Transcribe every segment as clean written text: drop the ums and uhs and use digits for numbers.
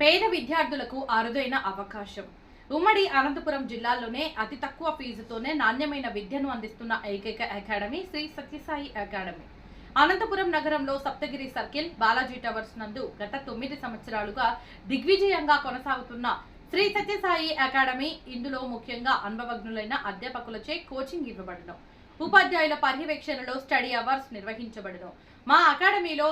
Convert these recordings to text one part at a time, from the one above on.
పేద విద్యార్థులకు అరుదైన అవకాశం. ఉమ్మడి అనంతపురం జిల్లాలోనే అతి తక్కువ ఫీజుతోనే నాణ్యమైన విద్యను అందిస్తున్న ఏకైక అకాడమీ శ్రీ సత్యసాయి అకాడమీ. అనంతపురం నగరంలో సప్తగిరి సర్కిల్, బాలాజీ టవర్స్ నందు గత 9 సంవత్సరాలుగా దిగ్విజయంగా కొనసాగుతున్న శ్రీ సత్యసాయి అకాడమీ. ఇందులో ముఖ్యంగా అనుభవజ్ఞులైన అధ్యాపకులచే కోచింగ్ ఇవ్వబడును. ఉపాధ్యాయుల పర్యవేక్షణలో స్టడీ అవర్స్ నిర్వహించబడును. మా అకాడమీలో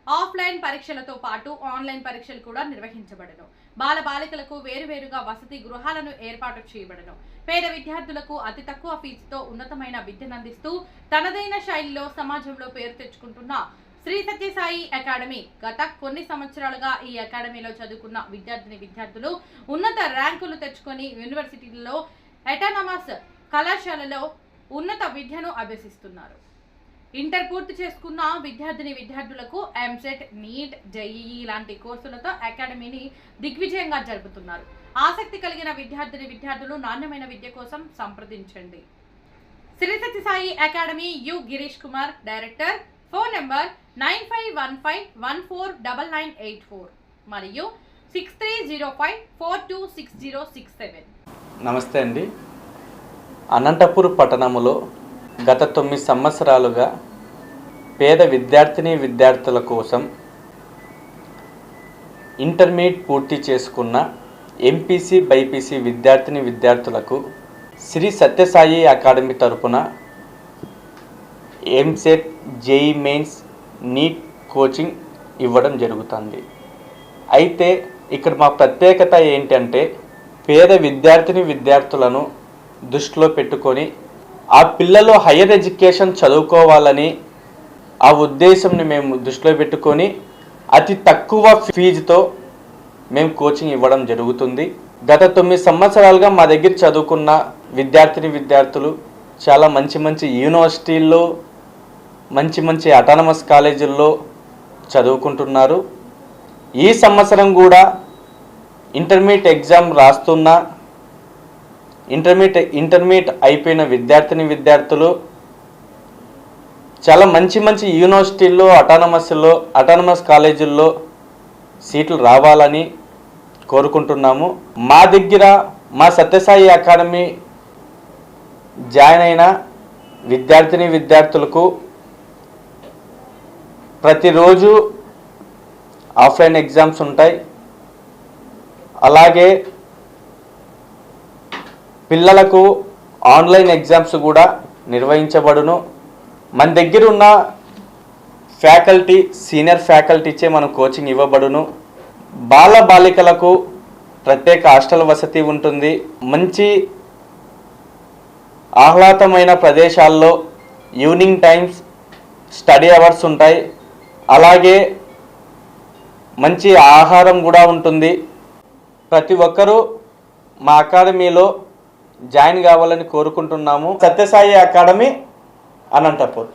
ఆఫ్లైన్ పరీక్షలతో పాటు ఆన్లైన్ పరీక్షలు కూడా నిర్వహించబడును. బాలబాలికలకు వేరువేరుగా వసతి గృహాలను ఏర్పాటు చేయబడును. పేద విద్యార్థులకు అతి తక్కువ ఫీజుతో ఉన్నతమైన విద్యనందిస్తూ తనదైన శైలిలో సమాజంలో పేరు తెచ్చుకుంటున్న శ్రీ సత్యసాయి అకాడమీ గత కొన్ని సంవత్సరాలుగా ఈ అకాడమీలో చదువుకున్న విద్యార్థులు ఉన్నత ర్యాంకులు తెచ్చుకొని యూనివర్సిటీలలో, అటానమస్ కళాశాలలో ఉన్నత విద్యను అభ్యసిస్తున్నారు. ఇంటర్ పూర్తి చేసుకున్న విద్యార్థులకు ఎంసెట్, నీట్, జేఈఈ లాంటి కోర్సులతో అకాడమీని దిగ్విజయంగా జరుపుతున్నారు. ఆసక్తి కలిగిన విద్యార్థులు నాణ్యమైన విద్య కోసం సంప్రదించండి. Shri Sathya Sai academy U Girish Kumar, director. Phone number 9515149984 మరియు 6305426067. నమస్తే అండి. అనంతపురం పట్టణంలో గత 9 సంవత్సరాలుగా పేద విద్యార్థుల కోసం ఇంటర్మీడియట్ పూర్తి చేసుకున్న ఎంపీసీ, బైపీసీ విద్యార్థులకు శ్రీ సత్యసాయి అకాడమీ తరపున EAMCET, JEE mains, NEET coaching ఇవ్వడం జరుగుతుంది. అయితే ఇక్కడ మా ప్రత్యేకత ఏంటంటే పేద విద్యార్థులను దృష్టిలో పెట్టుకొని ఆ పిల్లలు హయ్యర్ ఎడ్యుకేషన్ చదువుకోవాలని ఆ ఉద్దేశంని మేము దృష్టిలో పెట్టుకొని అతి తక్కువ ఫీజుతో మేము కోచింగ్ ఇవ్వడం జరుగుతుంది. గత 9 సంవత్సరాలుగా మా దగ్గర చదువుకున్న విద్యార్థులు చాలా మంచి యూనివర్సిటీల్లో, మంచి అటానమస్ కాలేజీల్లో చదువుకుంటున్నారు. ఈ సంవత్సరం కూడా ఇంటర్మీడియట్ ఎగ్జామ్ రాస్తున్న ఇంటర్మీడియట్ అయిపోయిన విద్యార్థులు చాలా మంచి యూనివర్సిటీల్లో, అటానమస్ కాలేజీల్లో సీట్లు రావాలని కోరుకుంటున్నాము. మా దగ్గర మా సత్యసాయి అకాడమీ జాయిన్ అయిన విద్యార్థులకు ప్రతిరోజు ఆఫ్లైన్ ఎగ్జామ్స్ ఉంటాయి. అలాగే పిల్లలకు ఆన్లైన్ ఎగ్జామ్స్ కూడా నిర్వహించబడును. మన దగ్గర ఉన్న ఫ్యాకల్టీ, సీనియర్ ఫ్యాకల్టీచే మనం కోచింగ్ ఇవ్వబడును. బాలికలకు ప్రత్యేక హాస్టల్ వసతి ఉంటుంది. మంచి ఆహ్లాదమైన ప్రదేశాల్లో ఈవినింగ్ టైమ్స్ స్టడీ అవర్స్ ఉంటాయి. అలాగే మంచి ఆహారం కూడా ఉంటుంది. ప్రతి ఒక్కరూ మా అకాడమీలో జాయిన్ కావాలని కోరుకుంటున్నాము. సత్యసాయి అకాడమీ, అనంతపూర్.